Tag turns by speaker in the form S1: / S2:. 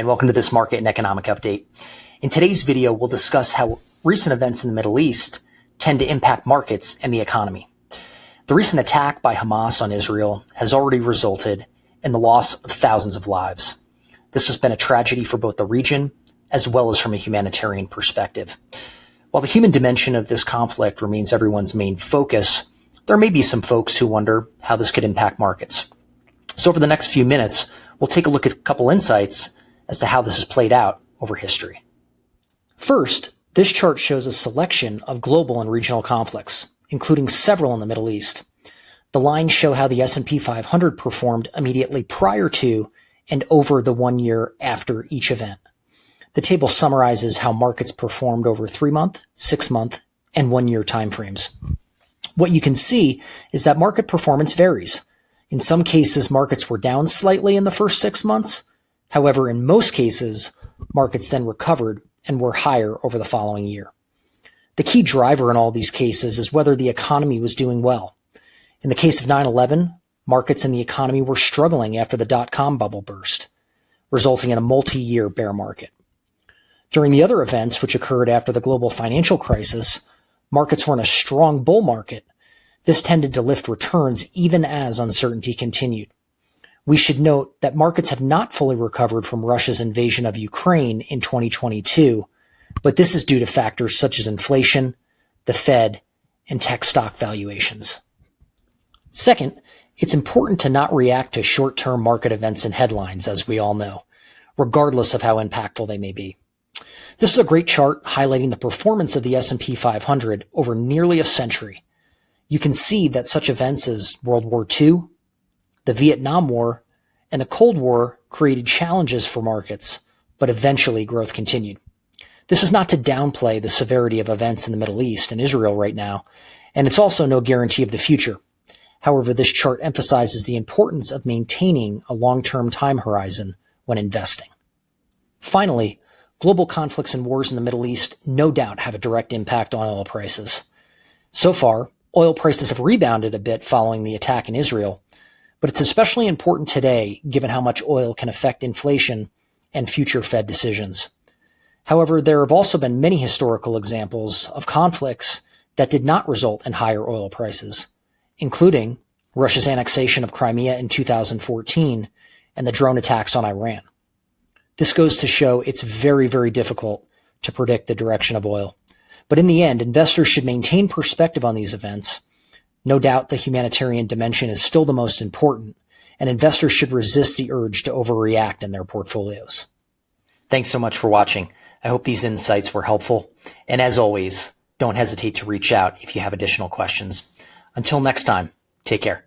S1: and welcome to this market and economic update. In today's video, we'll discuss how recent events in the Middle East tend to impact markets and the economy. The recent attack by Hamas on Israel has already resulted in the loss of thousands of lives. This has been a tragedy for both the region as well as from a humanitarian perspective. While the human dimension of this conflict remains everyone's main focus, there may be some folks who wonder how this could impact markets. So over the next few minutes, we'll take a look at a couple insights as to how this has played out over history. First, this chart shows a selection of global and regional conflicts, including several in the Middle East. The lines show how the S&P 500 performed immediately prior to and over the 1 year after each event. The table summarizes how markets performed over 3-month, 6-month, and 1-year timeframes. What you can see is that market performance varies. In some cases, markets were down slightly in the first 6 months. However, in most cases, markets then recovered and were higher over the following year. The key driver in all these cases is whether the economy was doing well. In the case of 9/11, markets and the economy were struggling after the dot-com bubble burst, resulting in a multi-year bear market. During the other events, which occurred after the global financial crisis, markets were in a strong bull market. This tended to lift returns even as uncertainty continued. We should note that markets have not fully recovered from Russia's invasion of Ukraine in 2022, but this is due to factors such as inflation, the Fed, and tech stock valuations. Second, it's important to not react to short-term market events and headlines, as we all know, regardless of how impactful they may be. This is a great chart highlighting the performance of the S&P 500 over nearly a century. You can see that such events as World War II, the Vietnam War, and the Cold War created challenges for markets, but eventually growth continued. This is not to downplay the severity of events in the Middle East and Israel right now, and it's also no guarantee of the future. However, this chart emphasizes the importance of maintaining a long-term time horizon when investing. Finally, global conflicts and wars in the Middle East no doubt have a direct impact on oil prices. So far, oil prices have rebounded a bit following the attack in Israel, but it's especially important today given how much oil can affect inflation and future Fed decisions. However, there have also been many historical examples of conflicts that did not result in higher oil prices, including Russia's annexation of Crimea in 2014 and the drone attacks on Iran. This goes to show it's very, very difficult to predict the direction of oil. But in the end, investors should maintain perspective on these events. No doubt the humanitarian dimension is still the most important, and investors should resist the urge to overreact in their portfolios. Thanks so much for watching. I hope these insights were helpful. And as always, don't hesitate to reach out if you have additional questions. Until next time, take care.